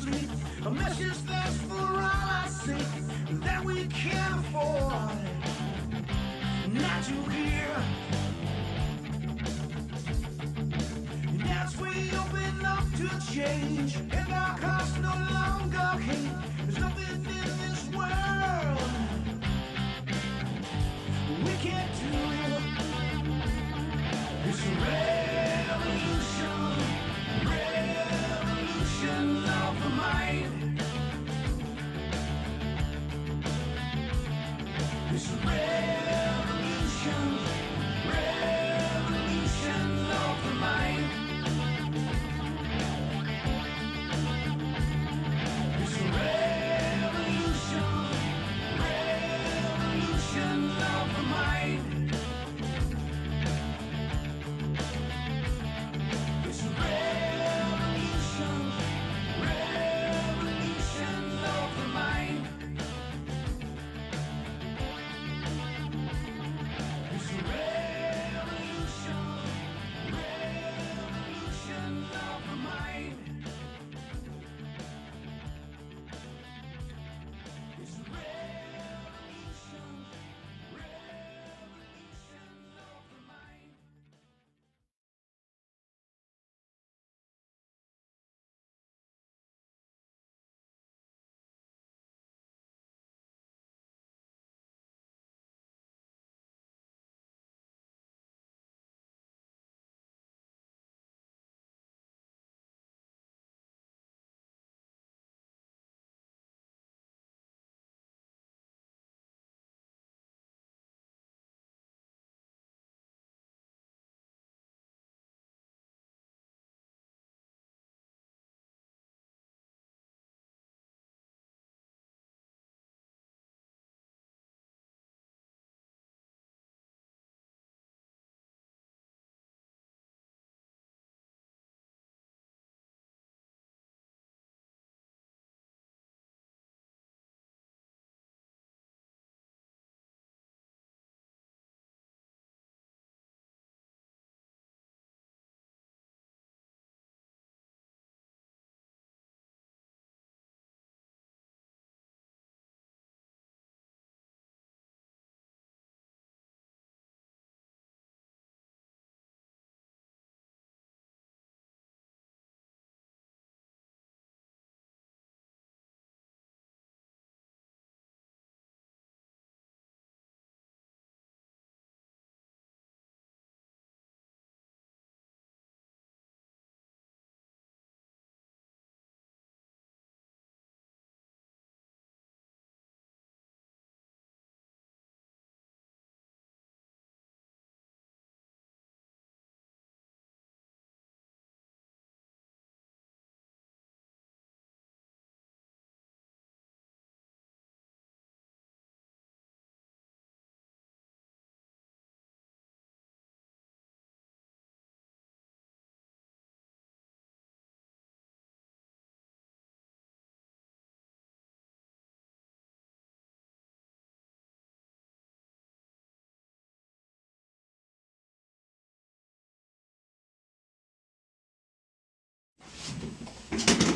sleep. A message that's for all I see that we can't afford not to hear. And as we open up to change, and our hearts no longer hate, there's nothing in this world we can't do. It's a revolution, revolution of the mind. It's a revolution, revolution of the mind. It's a revolution, revolution of the mind. It's a revolution, revolution of the mind. It's a revolution, revolution of the mind. It's a revolution, revolution of the mind.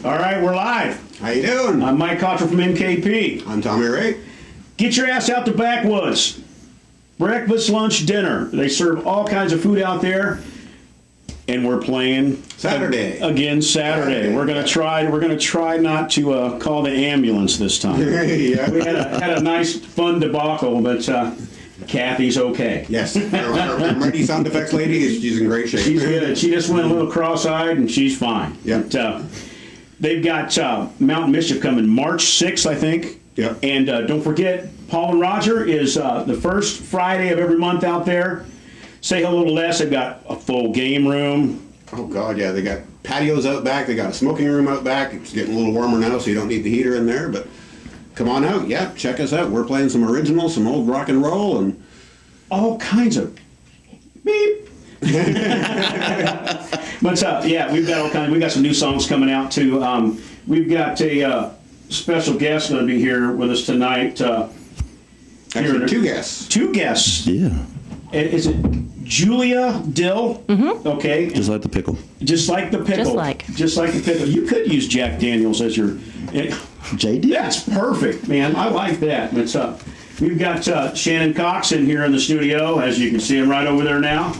All right, we're live. How you doing? I'm Mike Cottrell from MKP. I'm Tommy Ray. Get your ass out the backwoods. Breakfast, lunch, dinner. They serve all kinds of food out there. And we're playing Saturday. Again Saturday. We're gonna try not to call the ambulance this time. Yeah. We had a nice fun debacle, but Kathy's okay. Yes. Our mighty sound effects lady, she's in great shape. She's good. She just went a little cross-eyed and she's fine. Yeah. But, they've got Mountain Mischief coming March 6th, I think. Yeah. And don't forget, Paul and Roger is the first Friday of every month out there. Say hello to Les. They've got a full game room. Oh, God, yeah. They got patios out back. They got a smoking room out back. It's getting a little warmer now, so you don't need the heater in there. But come on out. Yeah, check us out. We're playing some originals, some old rock and roll, and all kinds of beep. But yeah, we've got all kinds. We got some new songs coming out too. We've got a special guest going to be here with us tonight. actually two guests. Two guests. Yeah. Is it Julia Dill. Mm-hmm. Okay. Just like the pickle. Just like the pickle. Just like the pickle. You could use Jack Daniels as your... JD. That's perfect, man. I like that. What's up? We've got Shannon Cox in here in the studio. As you can see him right over there now.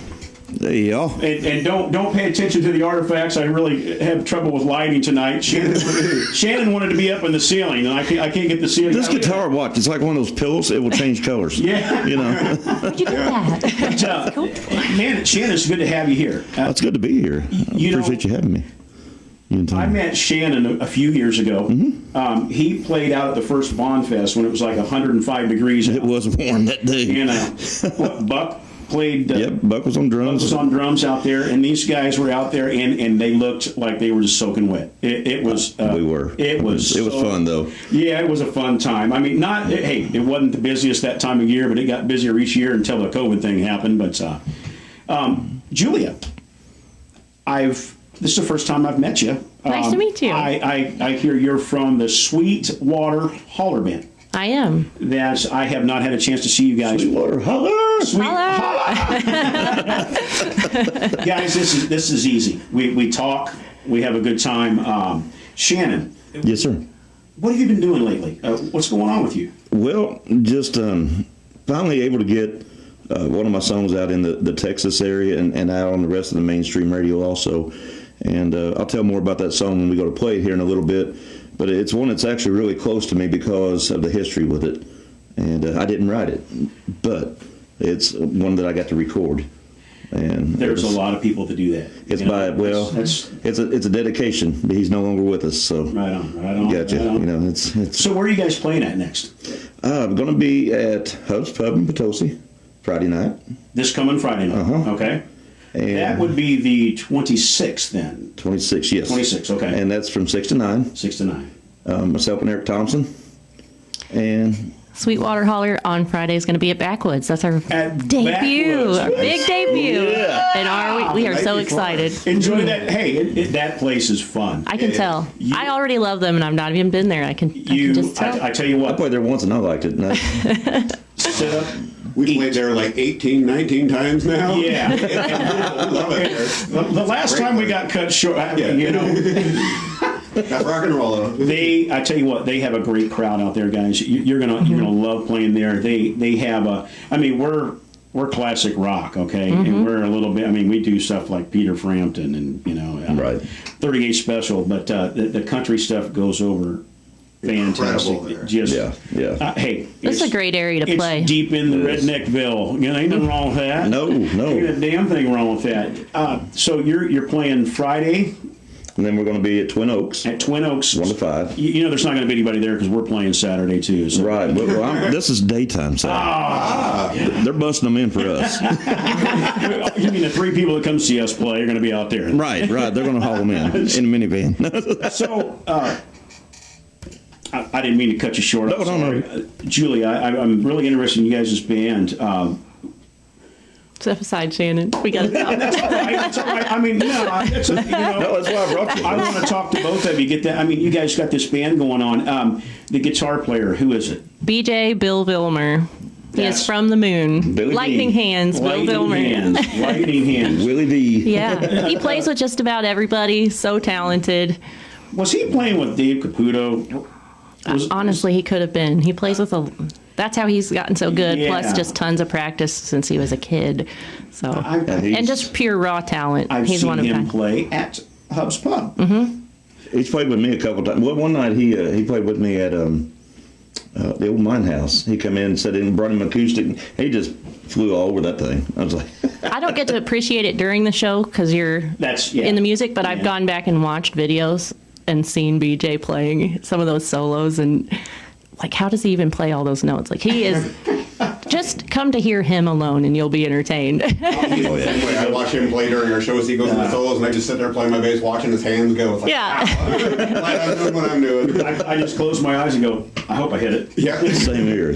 There you go. And don't pay attention to the artifacts. I really have trouble with lighting tonight. Shannon wanted to be up in the ceiling, and I can't get the ceiling. This guitar, watch. It's like one of those pillows. It will change colors. Yeah. You know. Where'd you get that? But, man, Shannon, it's good to have you here. It's good to be here. I appreciate you having me. I met Shannon a few years ago. Mm-hmm. He played out at the first Bond Fest when it was like 105 degrees. It was warm that day. And Buck played. Yep, Buck was on drums. Buck was on drums out there, and these guys were out there, and they looked like they were just soaking wet. It was. We were. It was fun though. Yeah, it was a fun time. I mean, it wasn't the busiest that time of year, but it got busier each year until the COVID thing happened. But Julia, this is the first time I've met you. Nice to meet you. I hear you're from the Sweetwater Holler Band. I am. I have not had a chance to see you guys. Sweetwater Holler! Holler! Guys, this is easy. We talk. We have a good time. Shannon. Yes, sir. What have you been doing lately? What's going on with you? Well, just finally able to get one of my songs out in the Texas area and out on the rest of the mainstream radio also. And I'll tell more about that song when we go to play it here in a little bit. But it's one that's actually really close to me because of the history with it. And I didn't write it, but it's one that I got to record. And there's a lot of people that do that. It's it's a dedication. He's no longer with us, so right on. Gotcha. Right on. You know, it's. So where are you guys playing at next? I'm going to be at Hub's Pub in Potosi Friday night. This coming Friday night. Uh-huh. Okay. And that would be the 26th then. 26, yes. 26, okay. And that's from 6 to 9. 6 to 9. Myself and Eric Thompson. And Sweetwater Holler on Friday is going to be at Backwoods. That's our debut, our big debut. Yeah. And we are so excited. Enjoy that. Hey, that place is fun. I can tell. I already love them, and I've not even been there. I can just tell. I tell you I what. played there once and I liked it. Sit up. We played there like 18, 19 times now. Yeah. Love it there. The last time we got cut short, you know. That's rock and roll though. I tell you what, they have a great crowd out there, guys. You're gonna love playing there. They have we're classic rock, okay, and we're a little bit. I mean, we do stuff like Peter Frampton and Right. 38 Special, but the country stuff goes over. Fantastic. Hey, this is a great area to play. It's deep in the redneckville. You know, ain't nothing wrong with that. No. Ain't a damn thing wrong with that. So you're playing Friday. And then we're going to be at Twin Oaks. At Twin Oaks. 1 to 5. You know, there's not going to be anybody there because we're playing Saturday too. So. Right. Well, this is daytime Saturday. They're busting them in for us. You mean the 3 people that come see us play are going to be out there? Right. They're going to haul them in a minivan. So, I didn't mean to cut you short. No. Julia, I'm really interested in you guys' band. Step aside, Shannon. We got to talk. That's all right. I mean, no, that's why I brought you. I want to talk to both of you. Get that? I mean, you guys got this band going on. The guitar player, who is it? BJ Bill Vilmer. He is from the moon. Billy Lightning D. Hands, Bill Vilmer. Lightning Hands. Willie D. Yeah, he plays with just about everybody. So talented. Was he playing with Dave Caputo? Honestly, he could have been. He plays with that's how he's gotten so good. Yeah. Plus, just tons of practice since he was a kid. So, and just pure raw talent. He's one of him play at Hub's Pub. Mm-hmm. He's played with me a couple times. Well, one night he played with me at the old mine house. He come in and sat in, brought him acoustic. He just flew all over that thing. I was like, I don't get to appreciate it during the show because you're in the music, but I've gone back and watched videos and seen BJ playing some of those solos and like, how does he even play all those notes? Like, he is just come to hear him alone and you'll be entertained. I watch him play during our shows. He goes into solos and I just sit there playing my bass watching his hands go. It's like, I'm doing what I'm doing. I just close my eyes and go, I hope I hit it. Yeah. Same here.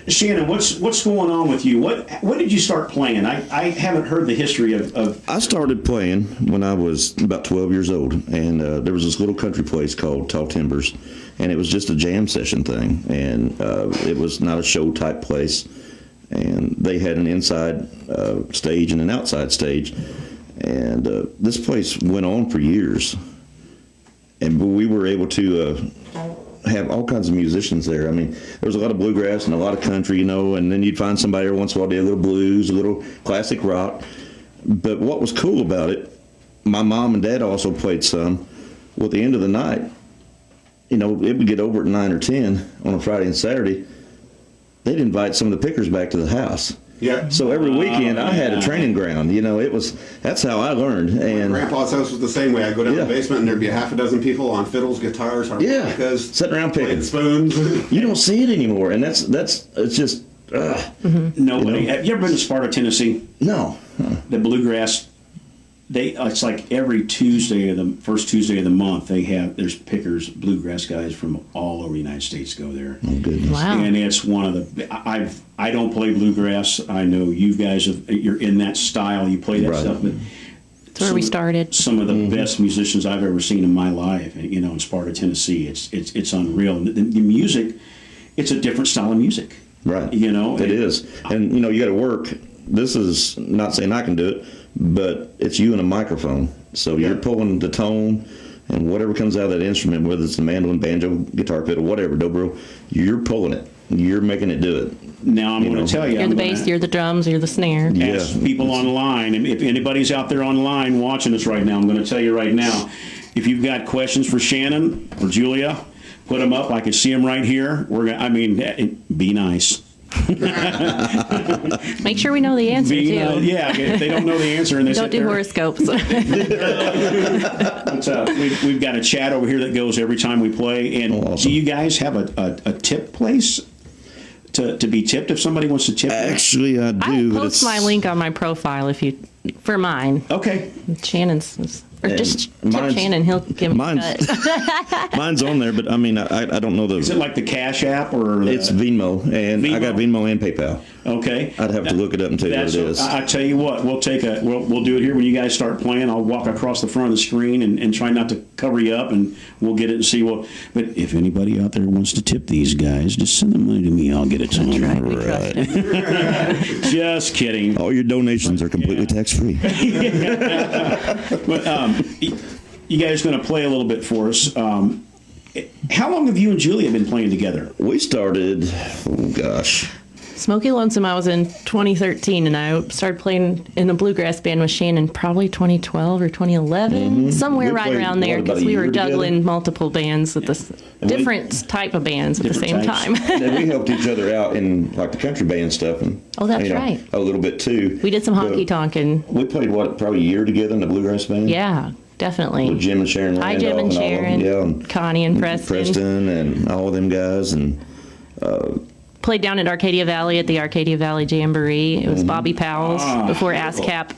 Shannon, what's going on with you? When did you start playing? I haven't heard the history of... I started playing when I was about 12 years old, and there was this little country place called Tall Timbers, and it was just a jam session thing, and it was not a show type place. and they had an inside stage and an outside stage. And this place went on for years, and we were able to have all kinds of musicians there. I mean, there was a lot of bluegrass and a lot of country, you know, and then you'd find somebody every once in a while did a little blues, a little classic rock. But what was cool about it, my mom and dad also played some. Well, at the end of the night, you know, it would get over at 9 or 10 on a Friday and Saturday. They'd invite some of the pickers back to the house. Yeah. So every weekend I had a training ground. You know, that's how I learned. And Grandpa's house was the same way. I'd go down Yeah. the basement and there'd be a half a dozen people on fiddles, guitars, harmonicas, sitting around picking spoons. You don't see it anymore, and that's it's just Nobody. Have you ever been to Sparta, Tennessee? no. The bluegrass. It's like every Tuesday first Tuesday of the month there's pickers, bluegrass guys from all over the United States go there. Oh goodness. Wow. And it's one of the I don't play bluegrass. I know you guys you're in that style. You play that Right. stuff, but That's where we started. some of the best musicians I've ever seen in my life. You know, in Sparta, Tennessee, it's unreal. And the music, it's a different style of music. Right. You know, it is, and you know you got to work. This is not saying I can do it, but it's you and a microphone. So you're pulling the tone, and whatever comes out of that instrument, whether it's the mandolin, banjo, guitar, fiddle, whatever, dobro, you're pulling it. You're making it do it. Now I'm going to tell you, You're the bass, you're the drums, you're the snare. Yeah. ask people online, and if anybody's out there online watching us right now, I'm going to tell you right now, if you've got questions for Shannon or Julia, put them up. I can see them right here. Be nice. Make sure we know the answer, too. Yeah, if they don't know the answer and they Don't sit do there, horoscopes. but, we've got a chat over here that goes every time we play. And awesome. do you guys have a tip place to be tipped if somebody wants to tip? Actually, I do. I'll but post it's, my link on my profile for mine. Okay. Shannon's. Or And just tip mine's- Shannon, he'll give me mine's- a cut. Mine's on there, but I mean, I don't know Is it the. like the Cash App or It's Venmo, and I got Venmo and PayPal. okay? I'd have to look it up and tell you what it is. I tell you what, we'll do it here when you guys start playing. I'll walk across the front of the screen and try not to cover you up, and we'll get it and see what. But if anybody out there wants to tip these guys, just send the money to me. I'll get it to them. Right, we trust him. Just kidding. All your donations are completely tax free. But you guys going to play a little bit for us. How long have you and Julia been playing together? We started, oh gosh, Smoky Lonesome, I was in 2013, and I started playing in a bluegrass band with Shannon probably 2012 or 2011, somewhere We right played, around there, what, about because a we were year together? juggling multiple bands at the And we- different type of bands at the Different same types. time. and we helped each other out in like the country band stuff, and Oh, that's right. a little bit too. We did some honky tonkin'. We played probably a year together in the bluegrass band. Yeah, definitely. With Jim and Sharon Hi, Randolph Jim and all of them. Sharon, Yeah, and Connie and Preston. and all of them guys, and Played down at Arcadia Valley at the Arcadia Valley Jamboree. It was Bobby Powell's before ASCAP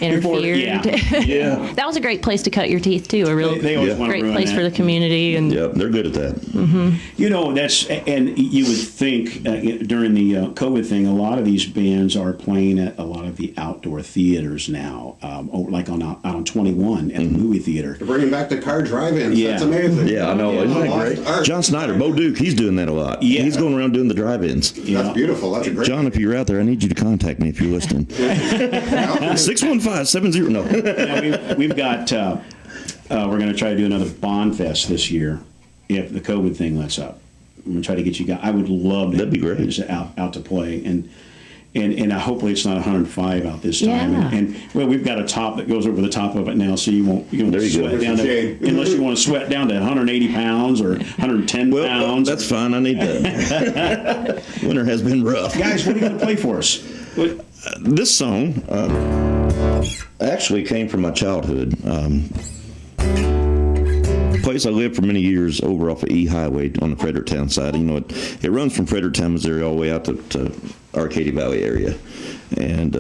interfered. yeah, That was a great place to cut your teeth too. A real They always Yeah. want to great ruin place that. for the community. And yeah, they're good at that. You know, and you would think during the COVID thing, a lot of these bands are playing at a lot of the outdoor theaters now, like out on 21 at the movie theater. They're bringing back the car drive-ins. Yeah. That's amazing. Yeah, I know. Isn't that Lost great? art. John Snyder, Bo Duke, he's doing that a lot. Yeah. He's going around doing the drive-ins. That's beautiful. That's a great. John, if you're out there, I need you to contact me if you're listening. 615-70. No. Now, we've got, we're going to try to do another Bond Fest this year if the COVID thing lets up. I'm going to try to get you guys. I would love to That'd be great. get you out to play. And hopefully it's not 105 out this time. Yeah. And well, we've got a top that goes over the top of it now, so you won't There you go. sweat down to, Shade. unless you want to sweat down to 180 pounds or 110 Well, pounds. that's fine. I need that. Winter has been rough. Guys, what are you going to play for us? What, This song actually came from my childhood. Place I lived for many years over off of E Highway on the Fredericktown side. You know, it runs from Fredericktown, Missouri, all the way out to Arcadia Valley area. And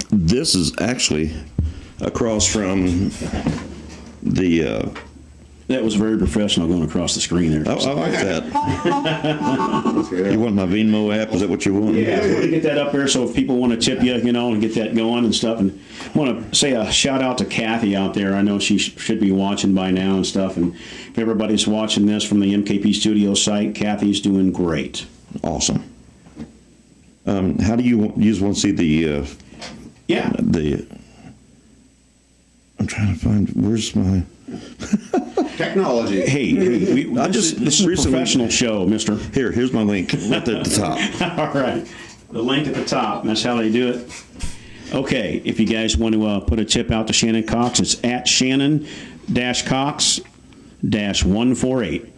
this is actually across from the. that was very professional going across the screen there. I like that. You want my Venmo app? Is that what you want? Yeah, I want to get that up there so if people want to tip you, and get that going and stuff. And I want to say a shout out to Kathy out there. I know she should be watching by now and stuff. And if everybody's watching this from the MKP Studio site, Kathy's doing great. Awesome. How do you just want to see the? I'm trying to find. Where's my technology? Hey, this is a professional show, mister. Here's my link right there at the top. All right. The link at the top. That's how they do it. Okay. If you guys want to put a tip out to Shannon Cox, it's at Shannon-Cox-148.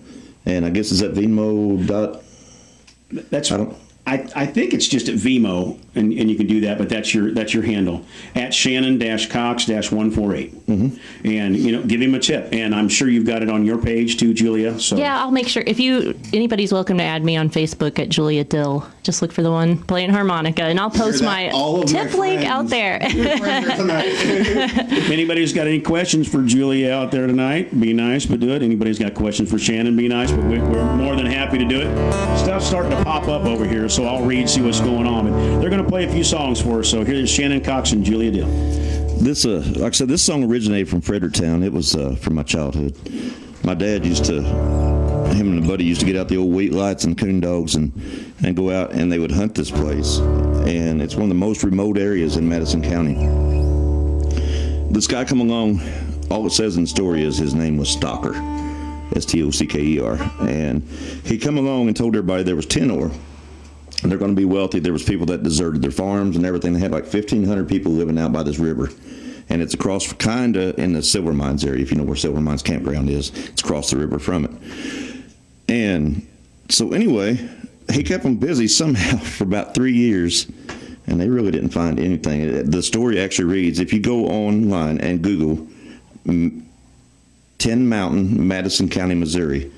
And I guess it's at Venmo. I think it's just at Vimo, and you can do that, but that's your handle at Shannon-Cox-148. Mm-hmm. And give him a tip, and I'm sure you've got it on your page too, Julia. So yeah, I'll make sure. If anybody's welcome to add me on Facebook at Julia Dill. Just look for the one playing harmonica, and I'll post my tip link out there. If anybody's got any questions for Julia out there tonight, be nice, but do it. Anybody's got questions for Shannon, be nice, but we're more than happy to do it. Stuff's starting to pop up over here, so I'll read, see what's going on. But they're going to play a few songs for us. So here's Shannon Cox and Julia Dill. This, like I said, this song originated from Fredericktown. It was from my childhood. My dad him and a buddy used to get out the old wheat lights and coon dogs and go out, and they would hunt this place. And it's one of the most remote areas in Madison County. This guy come along, all it says in the story is his name was Stocker, Stocker. And he come along and told everybody there was tin ore. And they're going to be wealthy. There was people that deserted their farms and everything. They had like 1,500 people living out by this river. And it's across kind of in the Silver Mines area, if you know where Silver Mines Campground is. It's across the river from it. And so anyway, he kept them busy somehow for about 3 years, and they really didn't find anything. The story actually reads, if you go online and Google Tin Mountain, Madison County, Missouri,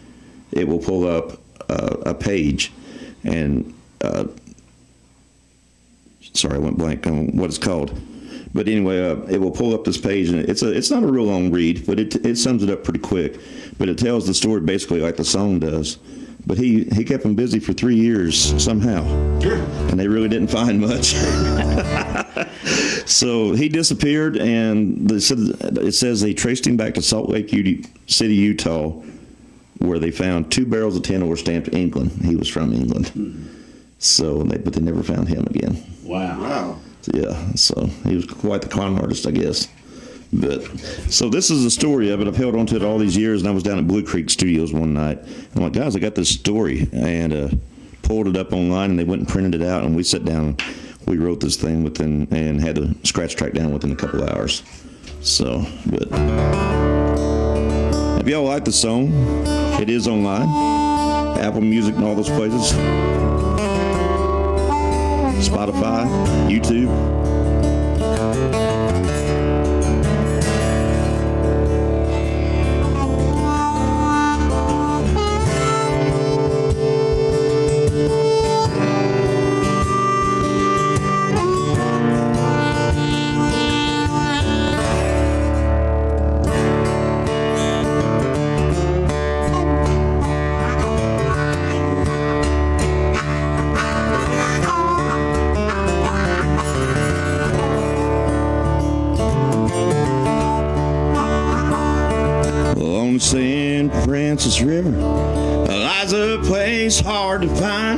it will pull up a page. And sorry, I went blank on what it's called. But anyway, it will pull up this page, and it's not a real long read, but it sums it up pretty quick. But it tells the story basically like the song does. But he kept them busy for 3 years somehow, and they really didn't find much. So he disappeared, and it says they traced him back to Salt Lake City, Utah, where they found 2 barrels of tin ore stamped England. He was from England. So, but they never found him again. Wow. Yeah, so he was quite the con artist, I guess. But so this is the story of it. I've held on to it all these years, and I was down at Blue Creek Studios one night. I'm like, guys, I got this story, and pulled it up online, and they went and printed it out, and we sat down and we wrote this thing and had the scratch track down within a couple of hours. So, but if y'all like the song, it is online, Apple Music and all those places, Spotify, YouTube. St. Francis River lies a place hard to find,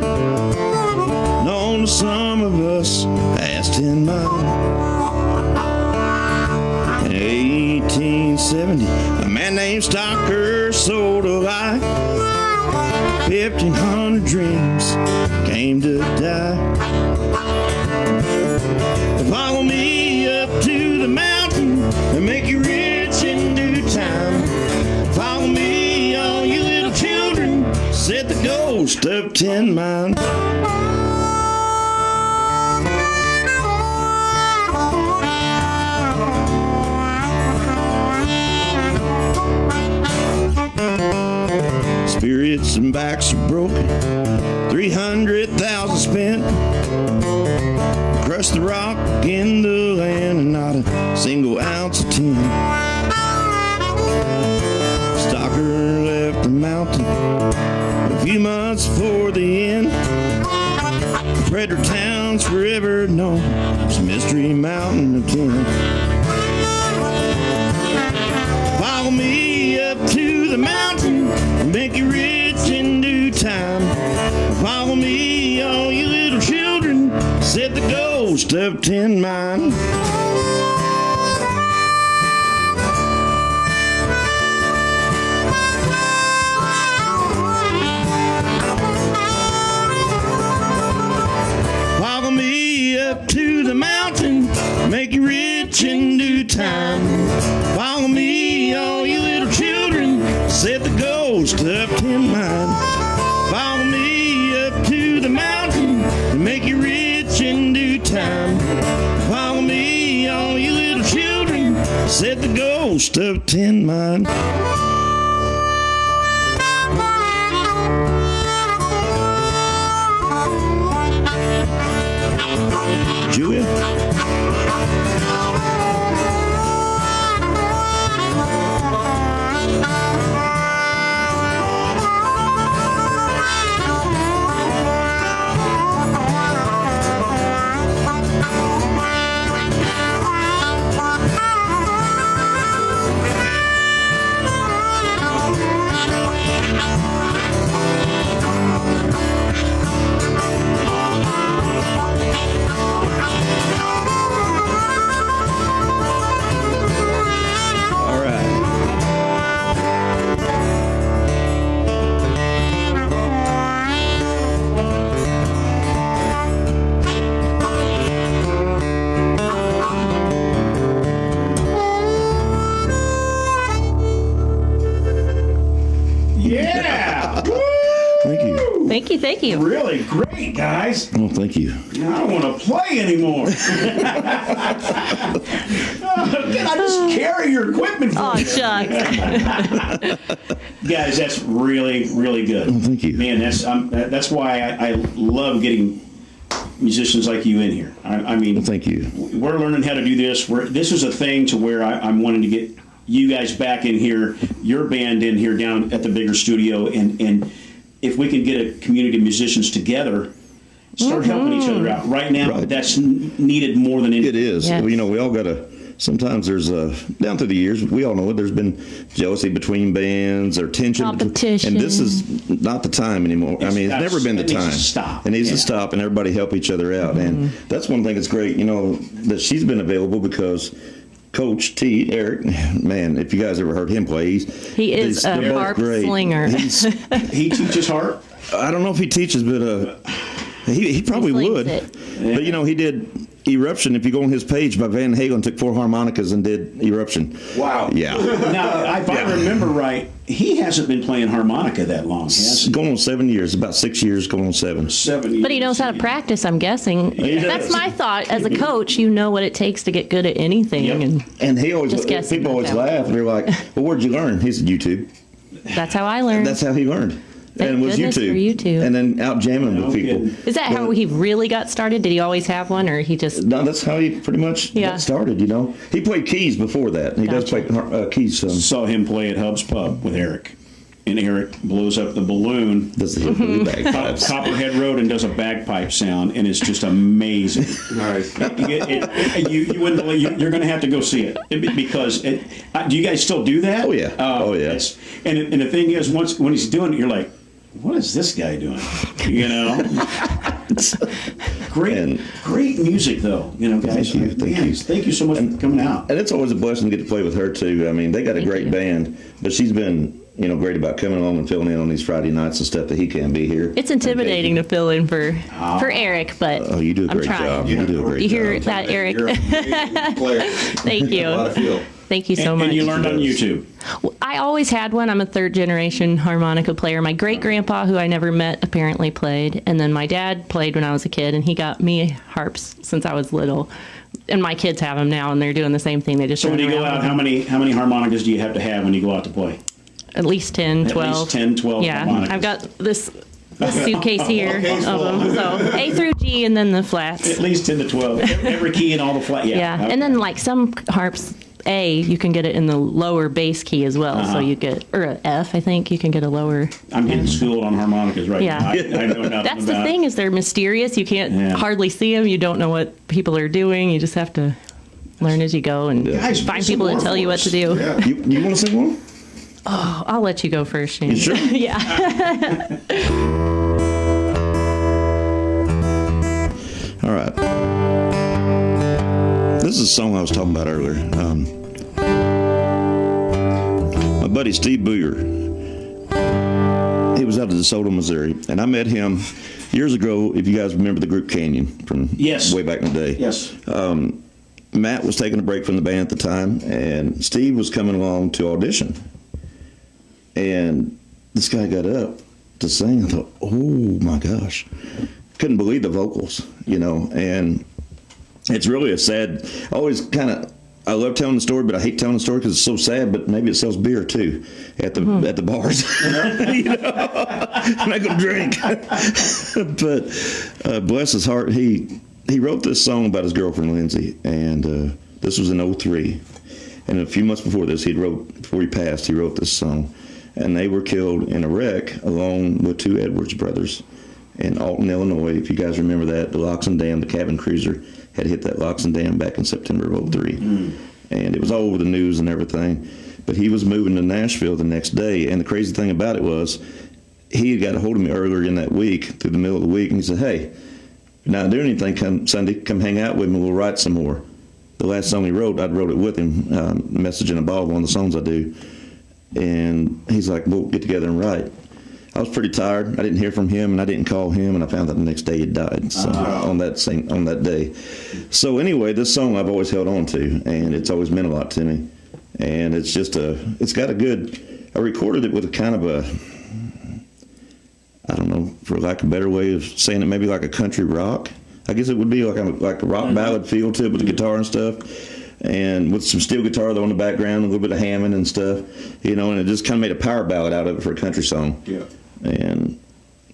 known to some of us past in mind. In 1870, a man named Stocker sold a lie. 1,500 dreams came to die. Follow me up to the mountain and make you rich in due time. Follow me, all you little children, said the ghost of Tin Mountain. Spirits and backs are broken, 300,000 spent. Crushed the rock in the land and not a single ounce of tin. Stocker left the mountain a few months before the end. Fredericktown's forever known as Mystery Mountain of Tin. Follow me up to the mountain and make you rich in due time. Follow me, all you little children, said the ghost of Tin Mine. Follow me up to the mountain, make you rich in due time. Follow me, all you little children, said the ghost of Tin Mine. Follow me up to the mountain, and make you rich in due time. Follow me, all you little children, said the ghost of Tin Mine. Julia? All right. Yeah. Thank you. Thank you, thank you. Really great, guys. Oh, thank you. Now I don't want to play anymore. Can I just carry your equipment for Oh, you? shucks. Guys, that's really, really good. Oh, thank you. Man, that's why I love getting musicians like you in here. I mean, Well, thank you. we're learning how to do this. This is a thing to where I'm wanting to get you guys back in here, your band in here down at the bigger studio, and if we can get a community of musicians together, start helping each other out. Right now, Right. that's needed more than anything. It is. Yes. You know, we all got to. Sometimes there's down through the years, we all know it. There's been jealousy between bands or tension, Competition. and this is not the time anymore. I mean, it's never been the it needs time. to stop. It needs to Yeah. stop, and everybody help each other out. And that's one thing that's great. You know, that she's been available because Coach T, Eric, man, if you guys ever heard him play, He is a they're both harp great. slinger. He teaches harp. I don't know if he teaches, but he probably slings would. it. But you know, he did Eruption. If you go on his page, by Van Halen, took 4 harmonicas and did Eruption. Wow. Yeah. Now, if I remember right, he hasn't been playing harmonica that long, has he? Going on 7 years, about 6 years, going on 7. 7 years. But he knows how to practice, I'm guessing. He That's does. my thought. As a coach, you know what it takes to get good at anything. Yep. And And he always, Just guessing, people always that's how- laugh. They're like, "Well, where'd you learn?" He said, "YouTube." that's how I learned. That's how he learned. Thank and it was goodness for YouTube. And then out jamming No with people. kidding. Is that how he really got started? Did he always have one, or he just? No, that's how he pretty much Yeah. got started. You know, he played keys before that. He does Gotcha. play keys. Saw him play at Hub's Pub with Eric. And Eric blows up the balloon, Does the hillbilly bagpipes. Copperhead Road, and does a bagpipe sound, and it's just amazing. Nice. You wouldn't believe, you're going to have to go see it because do you guys still do that? Oh, yeah. Oh, yeah. And the thing is, when he's doing it, you're like, what is this guy doing? You know, great music though. You know, guys. Thank you so much for coming out. And it's always a blessing to get to play with her too. I mean, they got a great band, but she's been, you know, great about coming along and filling in on these Friday nights and stuff that he can't be here. It's intimidating to fill in for Eric, but Oh, you do a I'm great trying. job. You do a great You job. hear that, Eric? You're a great player. Thank A lot of you. feel. Thank you so much. And you learned on YouTube. I always had one. I'm a third generation harmonica player. My great grandpa, who I never met, apparently played. And then my dad played when I was a kid, and he got me harps since I was little. And my kids have them now, and they're doing the same thing. They just So when run you go around out, with how many harmonicas do you have to have when you go out to play? at least 10, 12. At least 10, 12 Yeah, harmonicas. I've got this suitcase here Case of full. them. So A through G, and then the flats. At least 10 to 12. Every key and all the flat. Yeah. Yeah, and then like some harps, A, you can get it in the lower bass key as well. So you get, or a F, I think you can get a lower. I'm getting schooled on harmonicas right Yeah. now. I know nothing That's the about thing, is they're mysterious. You can't Yeah. hardly see them. You don't know what people are doing. You just have to learn as you go and Guys, find some people to more tell you for what us. to do. Yeah. You want to sing one? I'll let you go first, Shannon. You sure? Yeah. All All right. This is a song I was talking about earlier. My buddy Steve Booyer, he was out of DeSoto, Missouri, and I met him years ago, if you guys remember the group Canyon from way back in the day. Yes. Matt was taking a break from the band at the time, and Steve was coming along to audition. And this guy got up to sing. I thought, oh my gosh. Couldn't believe the vocals, and it's really a sad, I love telling the story, but I hate telling the story because it's so sad, but maybe it sells beer too at the bars. Make them drink. But bless his heart, he wrote this song about his girlfriend Lindsay, and this was in '03. And a few months before this, before he passed, he wrote this song. And they were killed in a wreck along with two Edwards brothers in Alton, Illinois. If you guys remember that, the Loxon Dam, the cabin cruiser, had hit that Loxon Dam back in September of '03. And it was all over the news and everything. But he was moving to Nashville the next day. And the crazy thing about it was, he had got a hold of me earlier in that week, through the middle of the week, and he said, hey, if you're not doing anything, come Sunday, come hang out with me, we'll write some more. The last song he wrote, I wrote it with him, Message in a Bottle, one of the songs I do. And he's like, we'll get together and write. I was pretty tired. I didn't hear from him, and I didn't call him, and I found out the next day he died. So on that day. So anyway, this song I've always held on to, and it's always meant a lot to me. And it's just it's got a good. I recorded it with a kind of a, I don't know, for lack of a better way of saying it, maybe like a country rock. I guess it would be like a rock ballad feel to it with the guitar and stuff. And with some steel guitar though in the background, a little bit of Hammond and stuff, and it just kind of made a power ballad out of it for a country song. Yeah.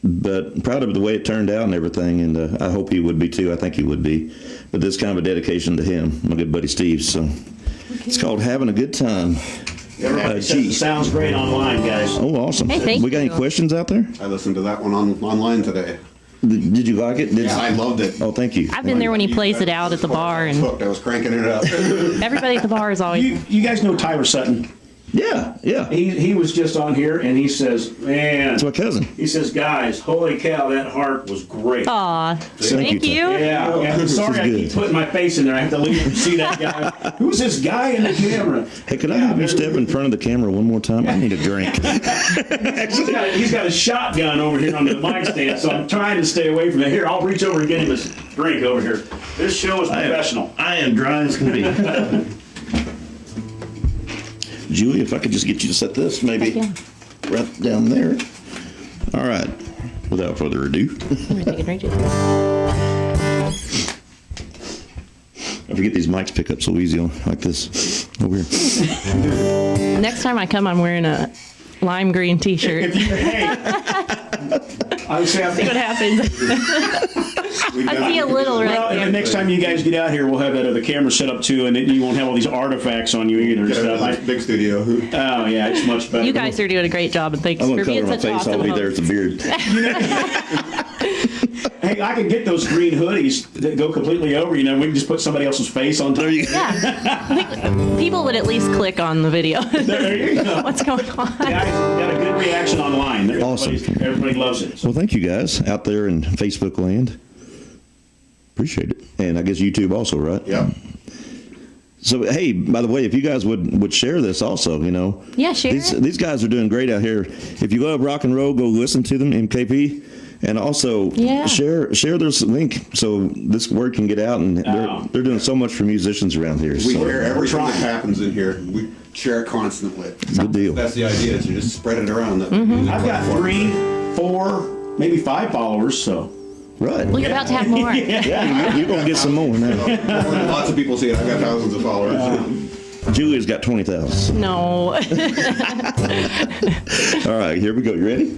But proud of the way it turned out and everything, and I hope he would be too. I think he would be. But this is kind of a dedication to him, my good buddy Steve. So it's called Having a Good Time. Everybody says it sounds great online, guys. Oh, awesome. Hey, thank we got you. any questions out there? I listened to that one online today. Did you like it? Yeah, I loved it. Oh, thank you. I've been there when he plays it out at the bar, and I was cranking it up. everybody at the bar is always. You guys know Tyler Sutton? Yeah. He was just on here, and he says, man. That's my cousin. He says, guys, holy cow, that harp was great. Aw, thank you. Yeah, I'm sorry I keep putting my face in there. I have to leave and see that guy. Who's this guy in the camera? Hey, could I have you step in front of the camera one more time? I need a drink. He's got a shotgun over here on the mic stand, so I'm trying to stay away from it. Here, I'll reach over and get him his drink over here. This show is professional. I am dry as can be. Julia, if I could just get you to set this, maybe right down there. All right. Without further ado. I'm gonna take a drink. I forget these mics pick up so easy like this over here. Next time I come, I'm wearing a lime green T-shirt. I See what happens. I see a little right Well, and there. the next time you guys get out here, we'll have that other camera set up too, and then you won't have all these artifacts on you either. Big studio. Oh yeah, it's much better. You guys are doing a great job, and thanks I'm for going to being cover my such face. awesome I'll be there hosts. with the beard. Hey, I can get those green hoodies that go completely over. We can just put somebody else's face on top. Yeah. People would at least click on the video. There you go. What's going on? Guys, got a good reaction online. Awesome. Everybody loves it. So. Well, thank you guys out there in Facebook land. Appreciate it. And I guess YouTube also, right? Yeah. So, hey, by the way, if you guys would share this also, Yeah, share These, it. these guys are doing great out here. If you love rock and roll, go listen to them, MKP. And also share their link so this word can get out. And they're doing so much for musicians around here. We So, share everything that happens in here. We share it constantly. good deal. That's the idea, is you just spread it around. I've got 3, 4, maybe 5 followers. So. Right. Well, you're about to have more. Yeah, you're going to get some more now. Lots of people see it. I've got thousands of followers. Julia's got 20,000. No. All right, here we go. You ready?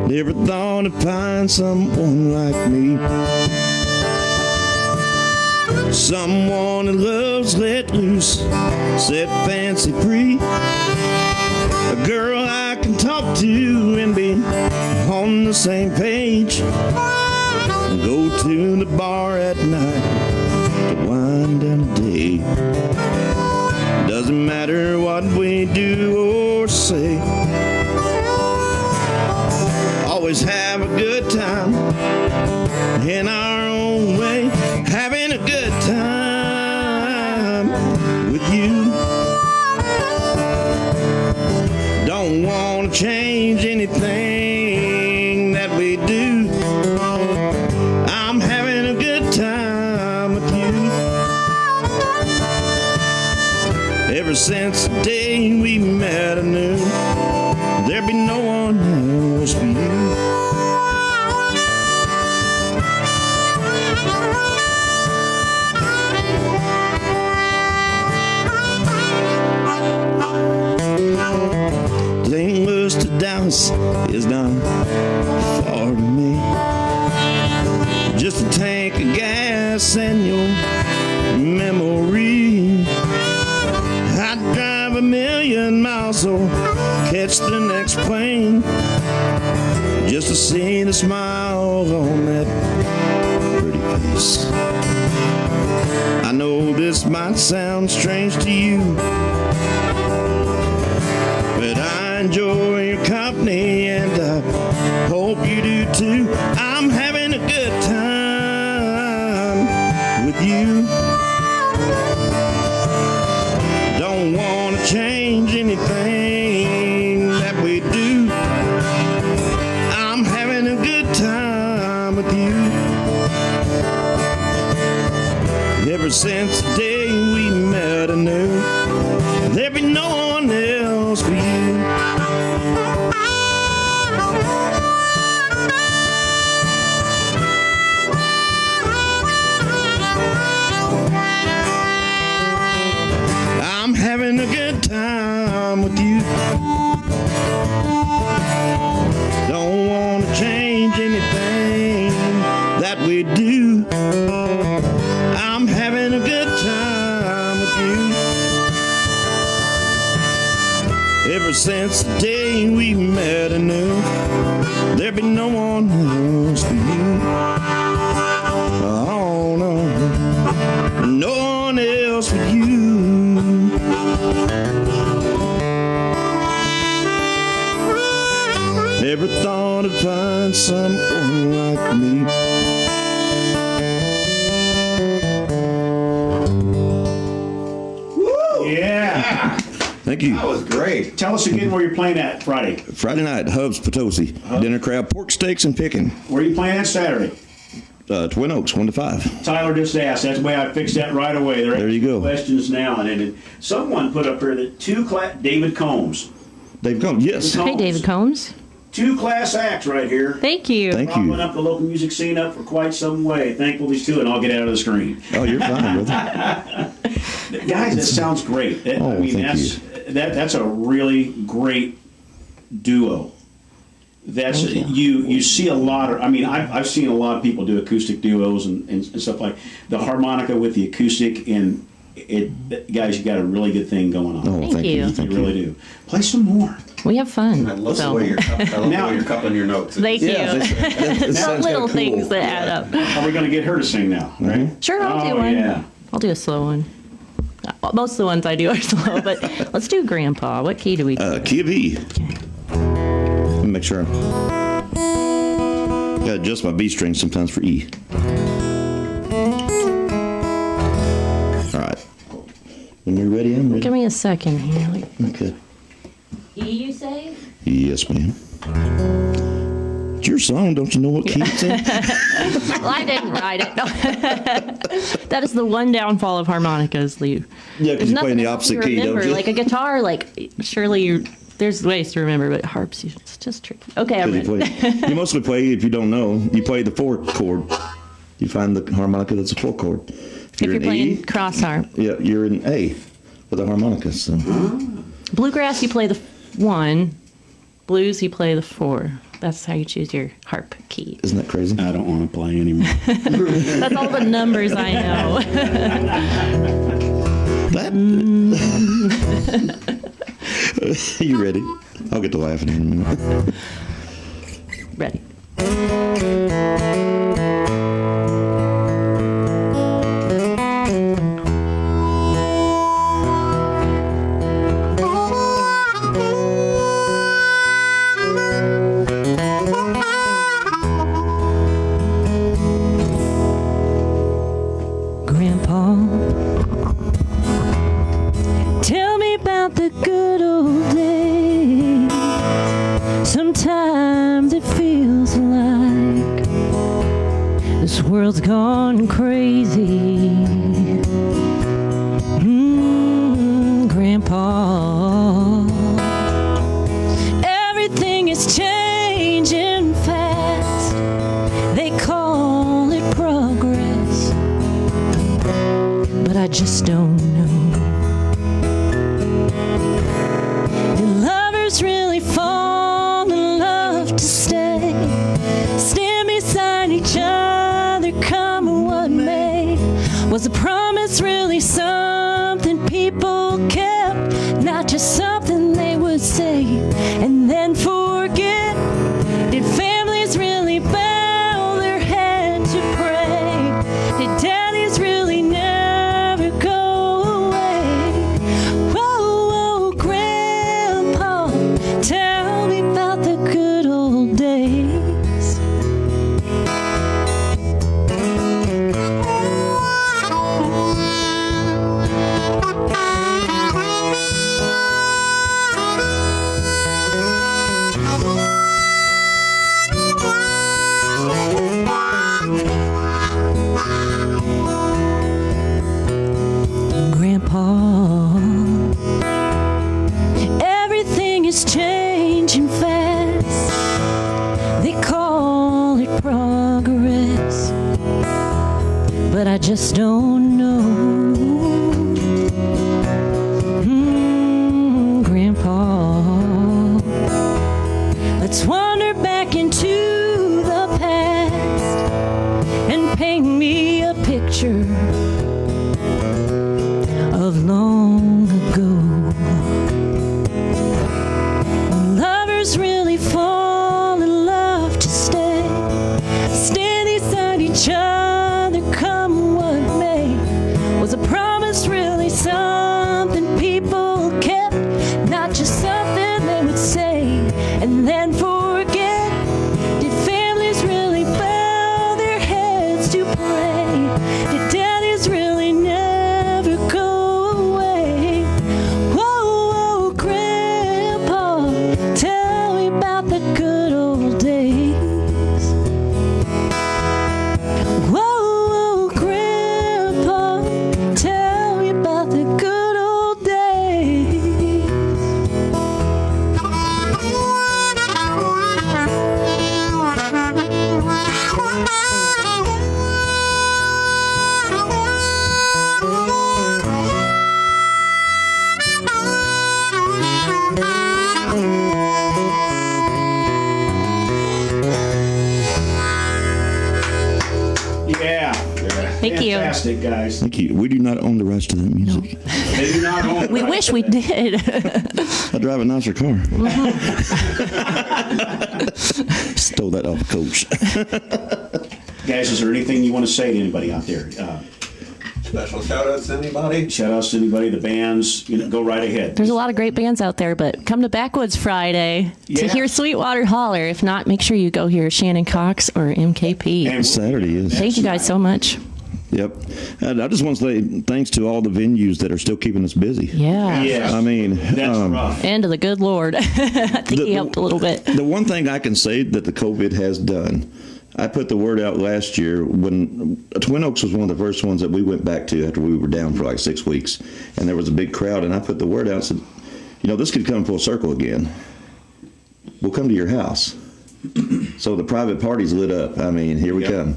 Never thought I'd find someone like me. Someone that loves let loose, set fancy free. A girl I can talk to and be on the same page. Go to the bar at night to wind Doesn't matter what we do or say. Always have a good time in our own way. Having a good time with you. Don't want to change anything that we do. I'm having a good time with you. Ever since the day we met, I knew there'd be no one else for you. St. Louis to Dallas is not far to me. Just a tank of gas and your memory. I'd drive 1,000,000 miles or catch the next plane just to see the smile on that pretty face. I know this might sound strange to you, but I enjoy your company and I hope you do too. I'm having a good time with you. Don't want to change anything that we do. I'm having a good time with you. Ever since the day we met, I knew there'd be no one else for you. I'm having a good time with you. Don't want to change anything that we do. I'm having a good time with you. Ever since the day we met, I knew there'd be no one else for you. Oh no, no one else for you. Never thought I'd find someone like me. Yeah. Thank you. That was great. Tell us again where you're playing at Friday. Friday night, Hubs Potosi. Dinner crowd, pork steaks and picking. Where are you playing at Saturday? Twin Oaks, 1 to 5. Tyler just asked. That's the way I fixed that right away. There you go. Questions now. And someone put up here that David Combs. They've come, yes. Combs. Hey, David Combs. 2 class acts right here. Thank you. Thank you. Propping up the local music scene up for quite some way. Thankful these two, and I'll get out of the screen. Oh, you're fine, brother. Guys, that sounds great. That's a really great duo. That's you see a lot of. I mean, I've seen a lot of people do acoustic duos and stuff like the harmonica with the acoustic, and guys, you got a really good thing going on. Oh, Thank you. You really do. Play some more. We have fun. I love the way you're cupping your notes. Thank you. That Some sounds little kinda cool. things that add up. Are we going to get her to sing now? Right? Sure, I'll do Oh, one. yeah. I'll do a slow one. Most of the ones I do are slow, but let's do Grandpa. What key do we do? Key of E. Let me make sure. Gotta adjust my B string sometimes for E. All right. When you're ready, I'm ready. Give me a second here. Okay. E, you say? Yes, ma'am. It's your song. Don't you know what key it's in? Well, I didn't write it. No. That is the one downfall of harmonicas, Lee. Yeah, because you play in the opposite key, don't you? Like a guitar, surely there's ways to remember, but harps, it's just tricky. Okay, I'm ready. You mostly play, if you don't know, you play the 4th chord. You find the harmonica that's a 4th chord. If you're playing cross harp. Yeah, you're in A with a harmonica. So. Bluegrass, you play the 1. Blues, you play the 4. That's how you choose your harp key. Isn't that crazy? I don't want to play anymore. That's all the numbers I know. You ready? I'll get to laughing in a minute. Ready. world's gone crazy. Grandpa, everything is changing fast. They call it progress, but I just don't know. Do lovers really fall in love to stay? Stand beside each other, come what may. Was the promise really something people kept, not just something they would say and then forget? Did families really bow their head to pray? Did daddies really never go away? Whoa, whoa, Grandpa, tell me about the good old days. Grandpa, everything is changing fast. They call it progress, but I just don't know. Grandpa, let's wander back into the past and paint me a picture of long ago. When lovers really fall in love to stay, stand beside each other, come what may. Was a promise really something people kept, not just something they would say and then forget? Did families really bow their heads to pray? Did daddies really never go away? Whoa, whoa, Grandpa, tell me about the good old days. Whoa, whoa, Grandpa, tell me about the good old days. Yeah. Thank you. Fantastic, guys. Thank you. We do not own the rights to that music. They do not own We wish we did. I drive a nicer car. Stole that off a coach. Guys, is there anything you want to say to anybody out there? Special shout outs to anybody? Shout outs to anybody, the bands, go right ahead. There's a lot of great bands out there, but come to Backwoods Friday to Yeah. hear Sweetwater Holler. If not, make sure you go hear Shannon Cox or MKP. And Saturday is. Thank you guys so much. Yep. And I just want to say thanks to all the venues that are still keeping us busy. Yeah. Yes. I mean, That's rough. And to the good Lord. I think he helped a little bit. The one thing I can say that the COVID has done, I put the word out last year when Twin Oaks was one of the first ones that we went back to after we were down for like 6 weeks, and there was a big crowd, and I put the word out and said, this could come full circle again. We'll come to your house. So the private parties lit up. I mean, here we come.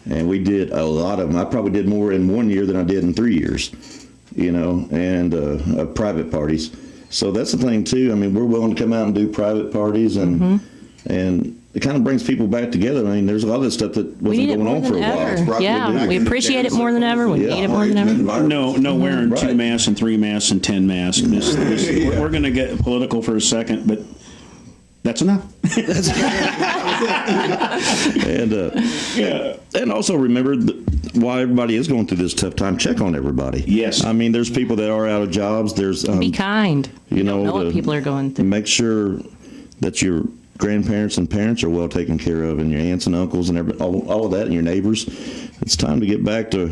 And we did a lot of them. I probably did more in 1 year than I did in 3 years, of private parties. So that's the thing too. I mean, we're willing to come out and do private parties, and it kind of brings people back together. I mean, there's a lot of this stuff that We need wasn't it going more on than for a ever. while. Yeah, we appreciate it more than ever. We need it more than ever. No wearing Right. 2 masks and 3 masks and 10 masks. We're going to get political for a second, but that's enough. And also remember why everybody is going through this tough time. Check on everybody. Yes. I mean, there's people that are out of jobs. There's Be kind. you don't know what to people are going through. Make sure that your grandparents and parents are well taken care of, and your aunts and uncles and all of that, and your neighbors. It's time to get back to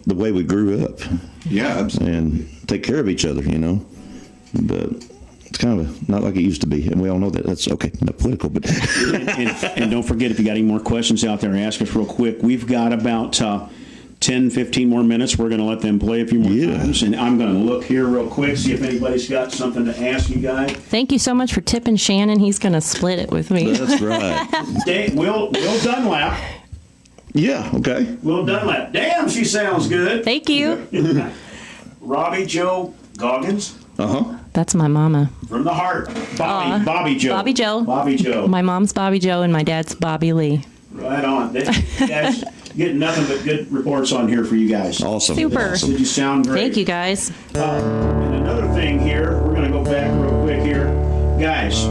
the way we grew up. Yeah, absolutely. And take care of each other, But It's kind of not like it used to be, and we all know that. That's okay, not political, but. and don't forget, if you got any more questions out there, ask us real quick. We've got about 10, 15 more minutes. We're going to let them play a few more times, and I'm going to look here real quick, see if anybody's got something to ask you guys. Thank you so much for tipping Shannon. He's going to split it with me. That's right. Will Dunlap. Yeah, okay. Will Dunlap. Damn, she sounds good. Thank you. Robbie Joe Goggins. Uh-huh. That's my mama. From the heart. Bobby Joe. Bobby Joe. Bobby Joe. My mom's Bobby Joe and my dad's Bobby Lee. Right on. Guys, getting nothing but good reports on here for you guys. Awesome. Super. Awesome. Did you sound great? Thank you, guys. And another thing here, we're going to go back real quick here. Guys,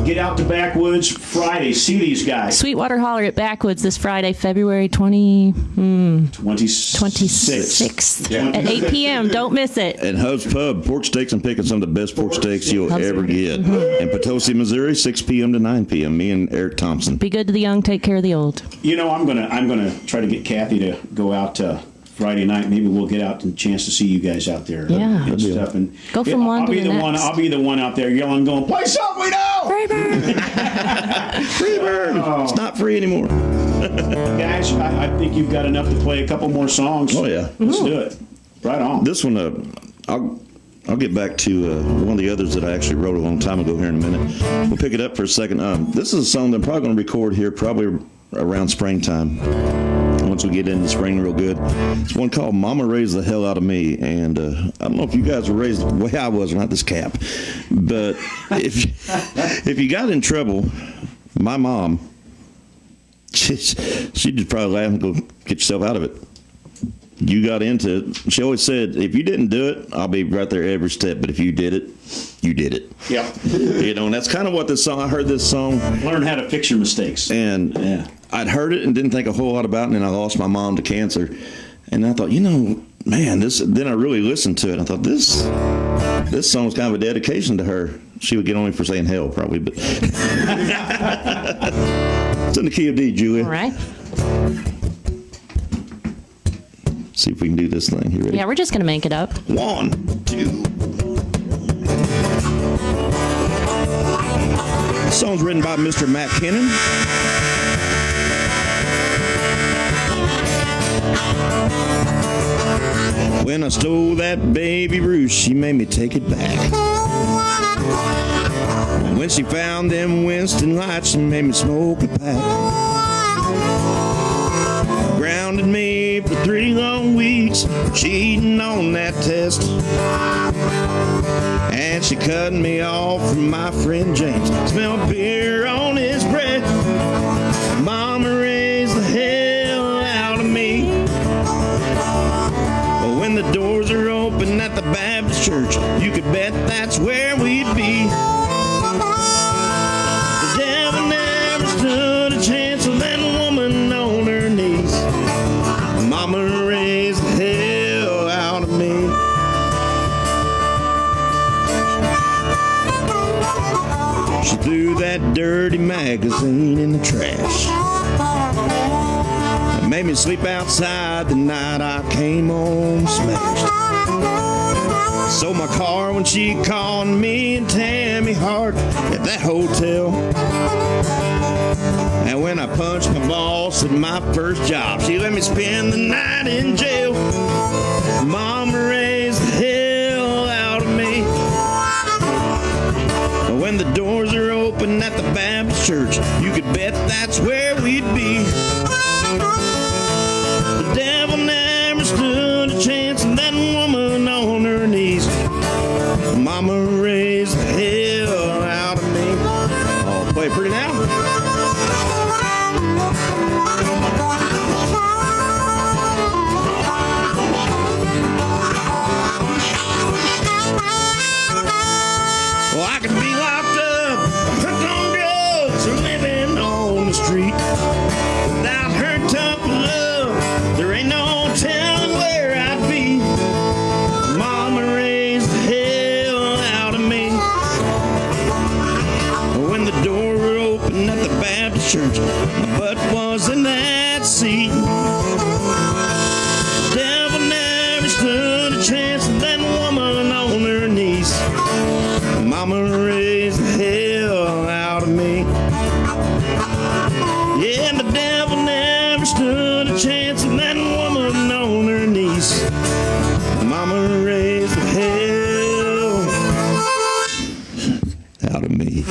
get out to Backwoods Friday. See these guys. Sweetwater Holler at Backwoods this Friday, February 26th at 8 p.m. Don't miss it. And Hub's Pub, pork steaks and picking some of the best pork steaks you'll ever get. In Potosi, Missouri, 6 p.m. to 9 p.m. Me and Eric Thompson. Be good to the young, take care of the old. You know, I'm gonna try to get Kathy to go out Friday night. Maybe we'll get out and chance to see you guys out there. Yeah. And stuff. And go from one to the next. I'll be the one out there yelling, going, play something we know. Free bird. Free bird. It's not free anymore. Guys, I think you've got enough to play a couple more songs. Oh yeah. Let's do it. Right on. This one, I'll get back to one of the others that I actually wrote a long time ago here in a minute. We'll pick it up for a second. This is a song that I'm probably going to record here probably around springtime. Once we get into spring real good. It's one called Mama Raised the Hell Out of Me. And I don't know if you guys were raised the way I was, or not this cap. But if you got in trouble, my mom, she'd just probably laugh and go, get yourself out of it. You got into it. She always said, if you didn't do it, I'll be right there every step. But if you did it, you did it. Yep. You know, and that's kind of what this song, I heard this song. Learn how to fix your mistakes. And I'd heard it and didn't think a whole lot about it. And then I lost my mom to cancer. And I thought, man, then I really listened to it. I thought, this song's kind of a dedication to her. She would get on me for saying hell, probably. But it's in the key of D, Julia. All right. See if we can do this thing. You ready? Yeah, we're just going to make it up. 1, 2. This song's written by Mr. Matt Kennon. When I stole that baby Ruth, she made me take it back. When she found them Winston lights, she made me smoke a pack. Grounded me for 3 long weeks, cheating on that test. And she cut me off from my friend James. Smelled beer on his breath. Mama raised the hell out of me. When the doors are open at the Baptist church, you could bet that's where we'd be. The devil never stood a chance of that woman on her knees. Mama raised the hell out of me. She threw that dirty magazine in the trash. Made me sleep outside the night I came home smashed. Sold my car when she called me and Tammy Hart at that hotel. And when I punched my boss at my first job, she let me spend the night in jail. Mama raised the hell out of me. When the doors are open at the Baptist church, you could bet that's where we'd be. The devil never stood a chance of that woman on her knees. Mama raised the hell out of me. Oh, play it pretty now. Well, I could be locked up, hooked on drugs, or living on the street. Without her tough love, there ain't no telling where I'd be. Mama raised the hell out of me. When the door were open at the Baptist church, my butt was in that seat. The devil never stood a chance of that woman on her knees. Mama raised Yeah, and the devil never stood a chance of that woman on her knees. Mama raised the hell out of me.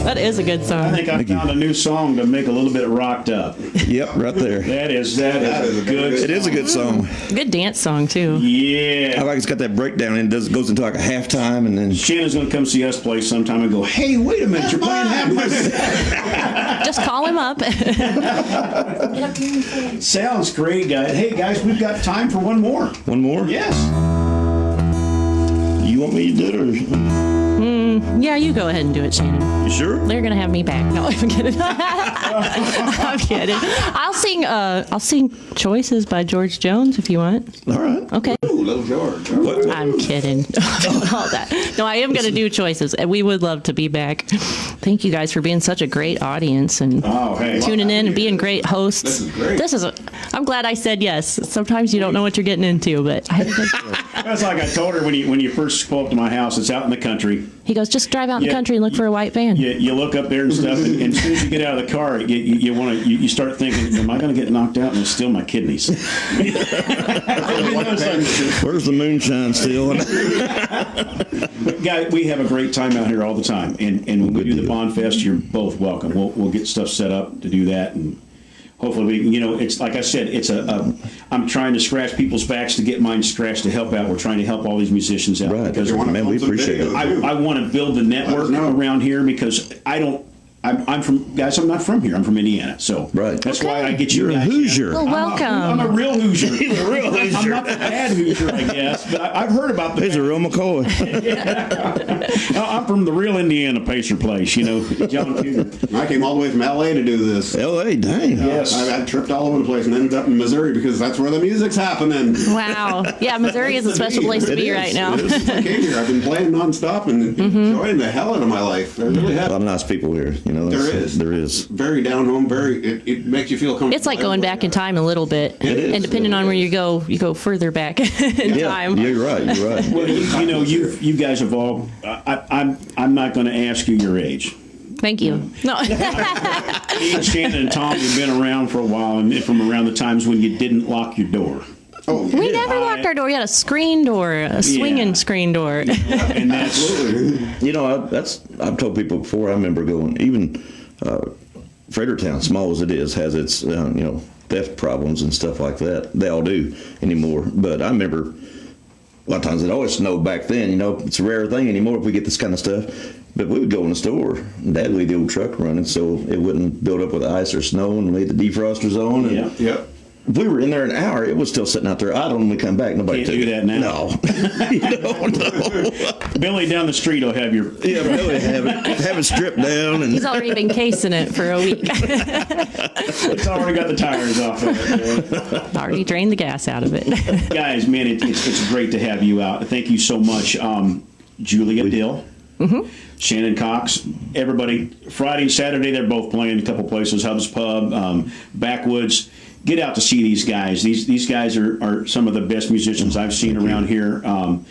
That is a good song. I think I found a new song to make a little bit rocked up. Yep, right there. That is a good. It is a good song. Good dance song, too. Yeah. I like it's got that breakdown and it goes into like a halftime and then. Shannon's going to come see us play sometime and go, hey, wait a minute, you're playing halftime. Just call him up. Sounds great, guys. Hey, guys, we've got time for one more. One more? Yes. You want me to do it or? Yeah, you go ahead and do it, Shannon. You sure? They're gonna have me back. No, I'm kidding. I'm kidding. I'll sing "Choices" by George Jones if you want. All right. Okay. Ooh, Little George. What? I'm kidding. All that. No, I am gonna do "Choices," and we would love to be back. Thank you guys for being such a great audience and tuning in and being great hosts. This is great. I'm glad I said yes. Sometimes you don't know what you're getting into, but I think That's like I told her when you first pull up to my house. It's out in the country. he goes, just drive out in the country and look for a white van. You look up there and stuff, and as soon as you get out of the car, you start thinking, am I going to get knocked out and steal my kidneys? Where's the moonshine still? But guys, we have a great time out here all the time, and when we do the Bond Fest, you're both welcome. We'll get stuff set up to do that, and hopefully it's like I said, I'm trying to scratch people's backs to get mine scratched to help out. We're trying to help all these musicians out Right. because Man, we appreciate it. I want to build the network around here because I'm from, guys, I'm not from here. I'm from Indiana. So Right. that's why I get you You're a guys. Hoosier. Well, welcome. I'm a real Hoosier. He's a real Hoosier. I'm not the bad Hoosier, I guess, but I've heard about the He's a real McCoy. I'm from the real Indiana Pacer place, John Tudor. I came all the way from L.A. to do this. L.A., dang. Yes. I tripped all over the place and ended up in Missouri because that's where the music's happening. Wow. Yeah, Missouri is a special place to It be is. right now. I came here. I've been playing nonstop and enjoying the hell out of my life. I really A have. lot of nice people here. There is. Very down home. It makes you feel comfortable. It's like going back in time a little bit. It is. And depending on where you go further back in time. Yeah, you're right. Well, you guys have all. I'm not going to ask you your age. Thank you. No. Shannon and Tom, you've been around for a while, and from around the times when you didn't lock your door. Oh, We never locked our door. We had a screen door, a swinging screen door. And that's I've told people before. I remember going even Fredericktown, small as it is, has its theft problems and stuff like that. They all do anymore. But I remember a lot of times it always snowed back then. It's a rare thing anymore if we get this kind of stuff. But we would go in the store, and Dad would leave the old truck running so it wouldn't build up with ice or snow, and leave the defrosters on. And Yep. if we were in there an hour, it was still sitting out there idle when we come back. Nobody Can't took do it. that now. No. No. Billy down the street will have your. Yeah, really have it stripped down. And He's already been casing it for a week. It's already got the tires off of it. Already drained the gas out of it. Guys, man, it's great to have you out. Thank you so much, Julia Dill. Shannon Cox, everybody. Friday and Saturday, they're both playing a couple places, Hub's Pub, Backwoods. Get out to see these guys. These guys are some of the best musicians I've seen around here. I'll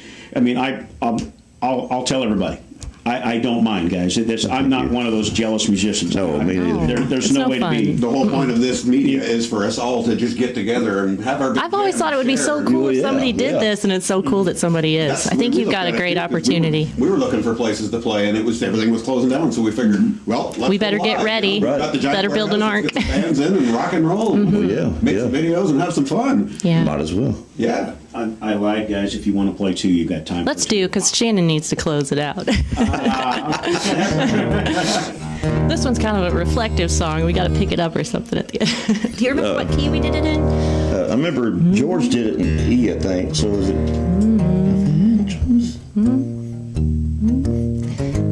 tell everybody. I don't mind, guys. I'm not one of those jealous musicians. No, me neither. There's It's no no way fun. to be. The whole point of this media is for us all to just get together and have our. I've always thought it would be so cool if somebody did this, and it's so cool that somebody is. I think you've got a great opportunity. We were looking for places to play, and everything was closing down. So we figured, let's We better go get live, ready. We've got the giant Better build an warehouse, ark. let's get the bands in and rock and roll. yeah, Make some videos and have some fun. Yeah. Might as well. Yeah. I lied, guys. If you want to play too, you've got time. Let's do, because Shannon needs to close it out. This one's kind of a reflective song. We got to pick it up or something at the end. Do you remember what key we did it in? I remember George did it in E, I think. So was it?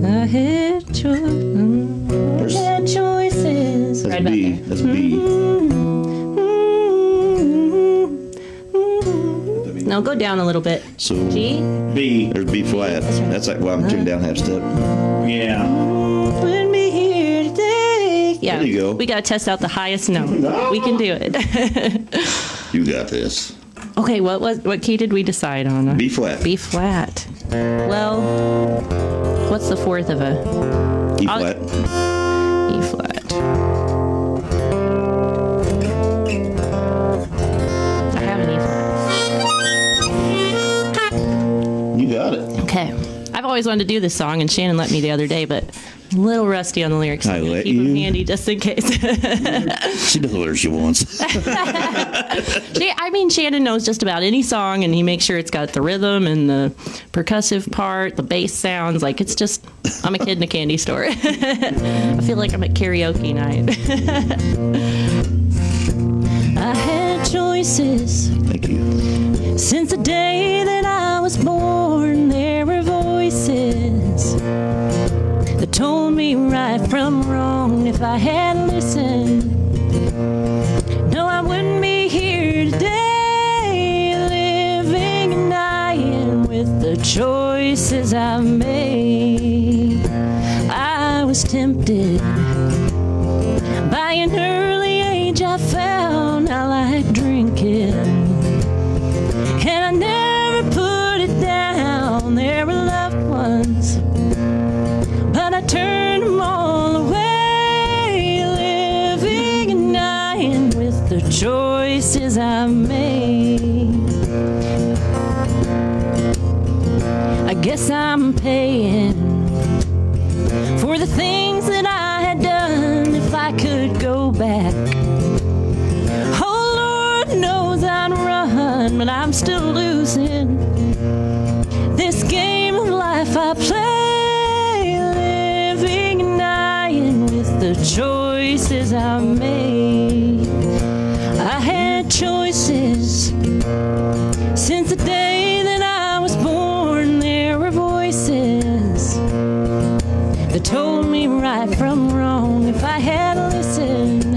I had choices. That's Right about B. there. That's B. No, go down a little bit. So G. B. there's B flat. That's like I'm tuned down half step. Yeah. With me Yeah, there you go. We got to test out the highest note. We can do it. You got this. Okay, what key did we decide on? B flat. B flat. Well, what's the fourth of a? E flat. E flat. I have an E flat. You got it. Okay. I've always wanted to do this song, and Shannon let me the other day, but I'm a little rusty on the lyrics. So I let keep them you? handy just in case. She knows what she wants. Shannon knows just about any song, and he makes sure it's got the rhythm and the percussive part, the bass sounds. Like, it's just, I'm a kid in a candy store. I feel like I'm at karaoke night. I had choices. Thank you. Since the day that I was born, there were voices that told me right from wrong. If I had listened, no, I wouldn't be here today, living and dying with the choices I made. I was tempted by an early age. I found I like drinking, and I never put it down. There were loved ones, but I turned them all away, living and dying with the choices I made. I guess I'm paying for the things that I had done. If I could go back, oh Lord knows I'd run, but I'm still losing this game of life I play, living and dying with the choices I made. I had choices since the day that I was born. There were voices that told me right from wrong. If I had listened,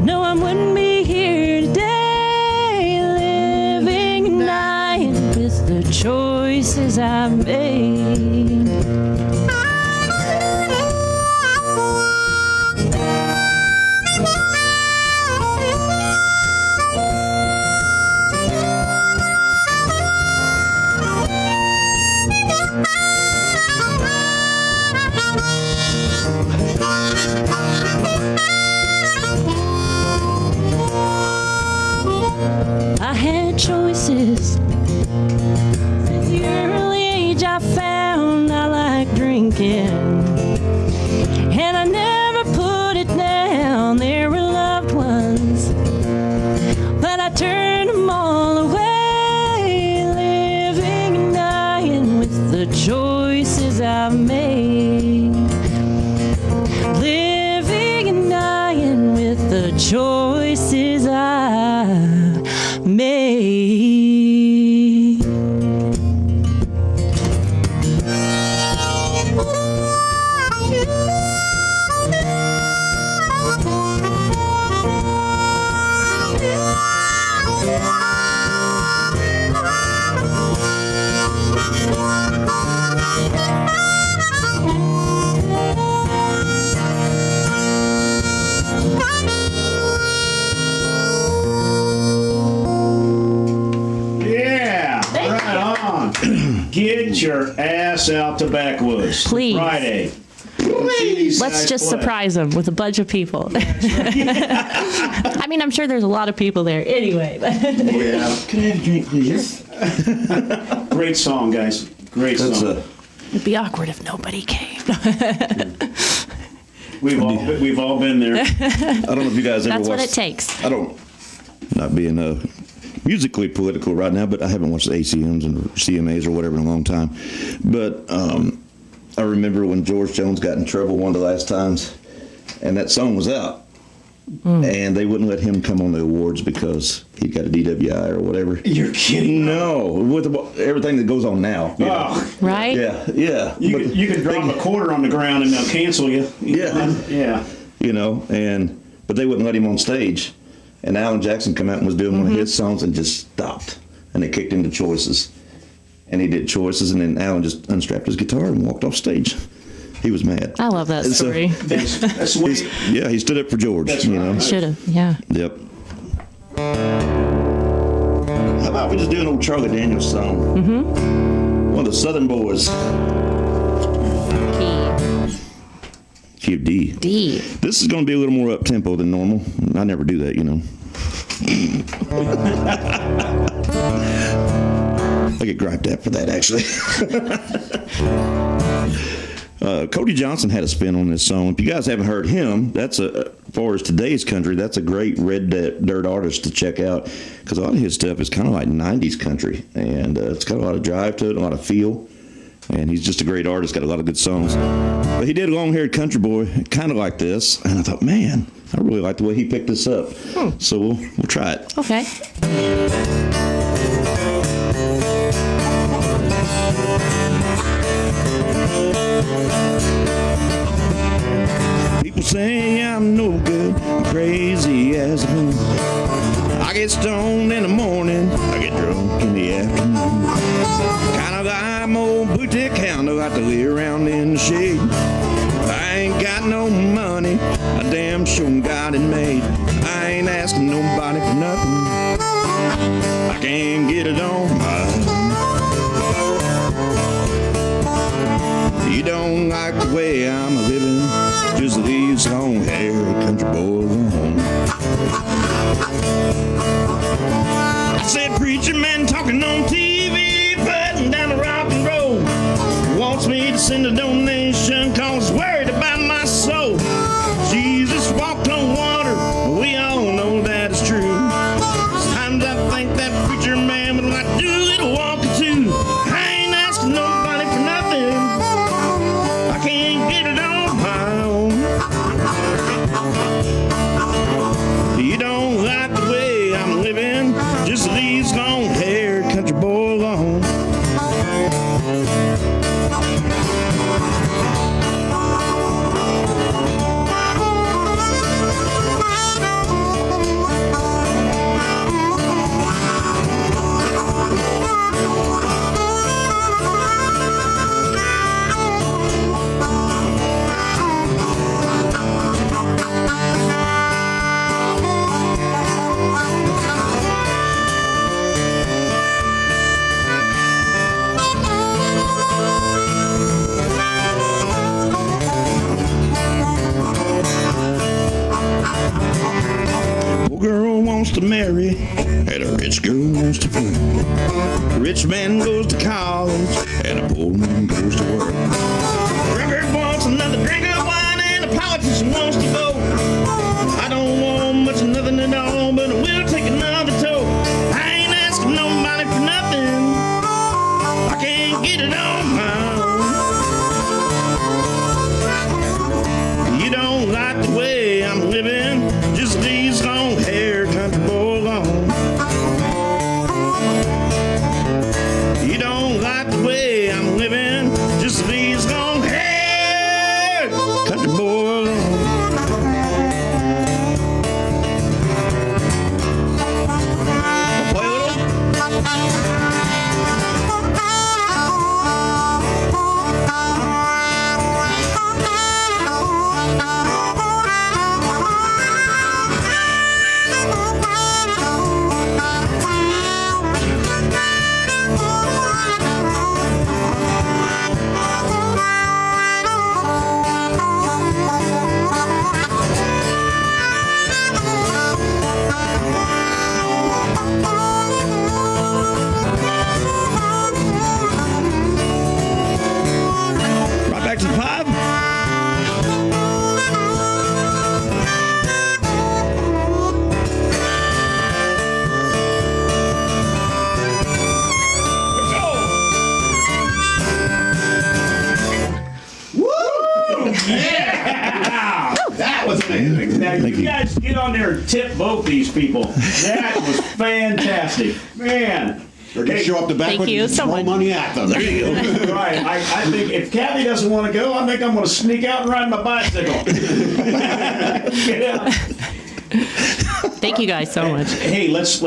no, I wouldn't be here today, living and dying with the choices I made. I had choices. Since the early age I found I like drinking, and I never put it down. There were loved ones, but I turned them all away, living and dying with the choices I made. Living and dying with the choices I made. Yeah, right on. Get your ass out to Backwoods. Please. Friday. Please. Let's just surprise them with a bunch of people. I mean, I'm sure there's a lot of people there anyway. Yeah. Can I have a drink, please? Great song, guys. Great song. It'd be awkward if nobody came. We've all been there. I don't know if you guys ever That's watched. what it takes. I don't. Not being musically political right now, but I haven't watched the ACMs and CMAs or whatever in a long time. But I remember when George Jones got in trouble one of the last times, and that song was out. And they wouldn't let him come on the awards because he got a DWI or whatever. You're kidding? No, with everything that goes on now. You know. Oh, Right? Yeah. you could drop a quarter on the ground and they'll cancel you. Yeah. Yeah. You know, but they wouldn't let him on stage. And Alan Jackson come out and was doing one of his songs and just stopped. And they kicked into Choices. And he did Choices, and then Alan just unstrapped his guitar and walked off stage. he was mad. I love that And so- story. That's the way. Yeah, he stood up for George. That's you know. right. Should have, yeah. Yep. How about we just do an old Charlie Daniels song? Mm-hmm. One of the Southern Boys. Key of D. D. This is going to be a little more up tempo than normal. I never do that, you know. I get griped at for that, actually. Cody Johnson had a spin on this song. If you guys haven't heard him, that's as far as today's country, that's a great red dirt artist to check out because a lot of his stuff is kind of like 90s country, and it's got a lot of drive to it, a lot of feel. And he's just a great artist, got a lot of good songs. But he did Long-Haired Country Boy, kind of like this. And I thought, man, I really like the way he picked this up. So we'll try it. Okay. People say I'm no good, I'm crazy as a moon. I get stoned in the morning, I get drunk in the afternoon. Kind of like my old boutique hound, I like to lay around in the shade. I ain't got no money, I damn sure got it made. I ain't asking nobody for nothing, I can't get it on my own. You don't like the way I'm living, just leave this long-haired country boy alone. I said, preacher man talking on TV, putting down the rock and roll. Wants me to send a donation, cause he's worried about my soul. Jesus walked on water, we all know that is true. Sometimes I think that preacher man would like to do a little walking too. I ain't asking nobody for nothing, I can't get it on my own. You don't like the way I'm living, just leave this long-haired country boy alone. Poor girl wants to marry, and a rich girl wants to play. A rich man goes to college, and a poor man goes to work. A drunkard wants another drink of wine, and a politician wants to vote. I don't want much of nothing at all, but I will take another toke. I ain't asking nobody for nothing, I can't get it on my own. You don't like the way I'm living, just leave this long-haired country boy alone. You don't like the way I'm living, just leave this long-haired country boy alone. I'll play a little. Right back to the pub. That was amazing. Now, Thank you you. guys get on there and tip both these people. That was fantastic. Man. Or just show up the back Thank with you and so throw much. money at them. There you go. Right. I think if Kathy doesn't want to go, I think I'm going to sneak out and ride my bicycle. Get out. Thank you guys so much. Hey, let's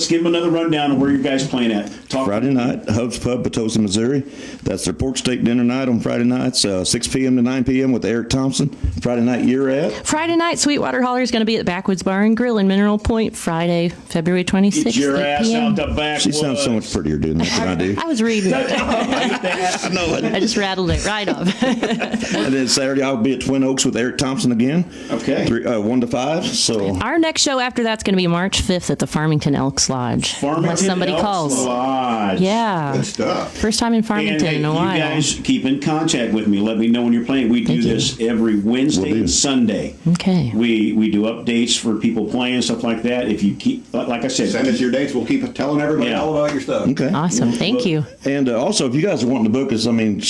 give them another rundown of where you guys playing at. Friday night, Hub's Pub, Potosi, Missouri. That's their pork steak dinner night on Friday nights, 6 p.m. to 9 p.m. with Eric Thompson. Friday night, you're at? Friday night, Sweetwater Holler is going to be at the Backwoods Bar and Grill in Mineral Point, Friday, February 26th. Get your 8 ass p.m. out the backwoods. She sounds so much prettier doing that than I do. I was reading it. I know it. I just rattled it right off. And then Saturday, I'll be at Twin Oaks with Eric Thompson again. Okay. 1 to 5. So Our next show after that's going to be March 5th at the Farmington Elks Lodge. Unless somebody Elks calls. Lodge. Yeah. Good stuff. First time in Farmington And in a while. you guys keep in contact with me. Let me know when you're playing. We do Thank you. this every Wednesday and Sunday. Okay. We do updates for people playing, stuff like that. If you keep, like I said, Send us your dates. We'll keep telling everybody Yeah. all about your stuff. okay. Awesome. Thank you. And also, if you guys are wanting to book us, I mean,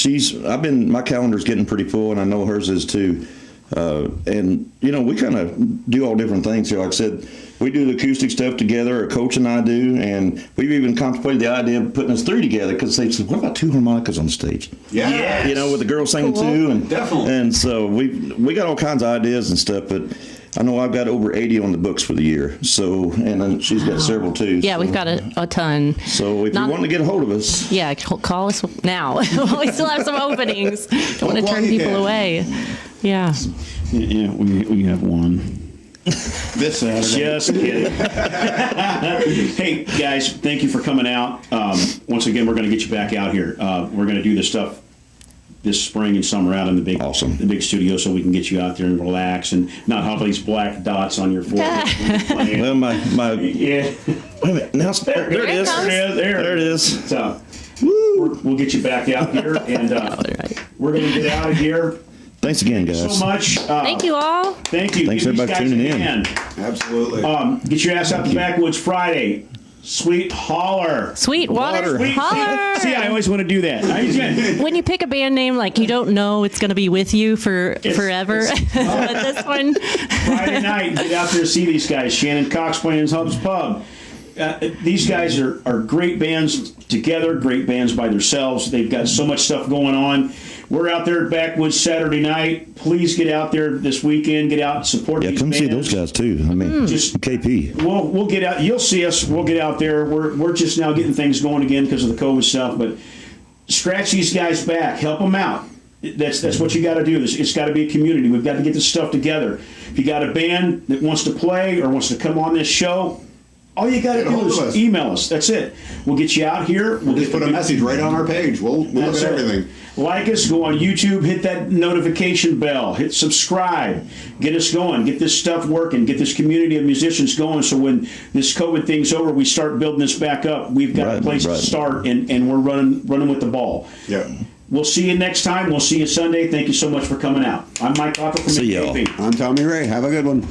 my calendar's getting pretty full, and I know hers is too. And we kind of do all different things here. Like I said, we do the acoustic stuff together. Our coach and I do, and we've even contemplated the idea of putting us 3 together because they said, "What about 2 harmonicas on stage?" Yeah. Yes. With the girls singing too, and Definitely. And so we got all kinds of ideas and stuff, but I know I've got over 80 on the books for the year. So, and then she's got several too. Yeah, so. we've got a ton. So if you want to get a hold of us, Yeah, call us now. We still have some openings. Don't want to Well, turn you people can. away. Yeah. yeah, we have one. This Saturday. Just kidding. Hey, guys, thank you for coming out. Once again, we're going to get you back out here. We're going to do this stuff this spring and summer out in the big studio, so we can get you out there and relax and not have these black dots on your forehead. when you're well, my yeah. wait a minute, now there it is. There it is. So we'll get you back out here, and we're going to get out of here. Thanks again, guys. So much. Thank you all. Thank you. Thanks, Give these everybody, guys tuning a in. hand. Absolutely. Get your ass out the backwoods Friday. Sweet Holler. Sweetwater Holler. See, I always want to do that. When you pick a band name, like you don't know it's going to be with you for forever. But this one, Friday night, get out there, see these guys. Shannon Cox playing Hub's Pub. These guys are great bands together, great bands by themselves. They've got so much stuff going on. We're out there at Backwoods Saturday night. Please get out there this weekend. Get out and support these Come bands. see those guys too. I mean, just KP. We'll get out. You'll see us. We'll get out there. We're just now getting things going again because of the COVID stuff. But scratch these guys back. Help them out. That's what you got to do. It's got to be a community. We've got to get this stuff together. If you got a band that wants to play or wants to come on this show, all you got to do is email us. That's it. We'll get you out here. We'll just put a message right on our page. We'll look at everything. Like us, go on YouTube, hit that notification bell, hit subscribe, get us going, get this stuff working, get this community of musicians going, so when this COVID thing's over, we start building this back up. We've got a place to start, and we're running with the ball. Yeah. We'll see you next time. We'll see you Sunday. Thank you so much for coming out. I'm Mike Cocker from See y'all. MKP. I'm Tommy Ray. Have a good one.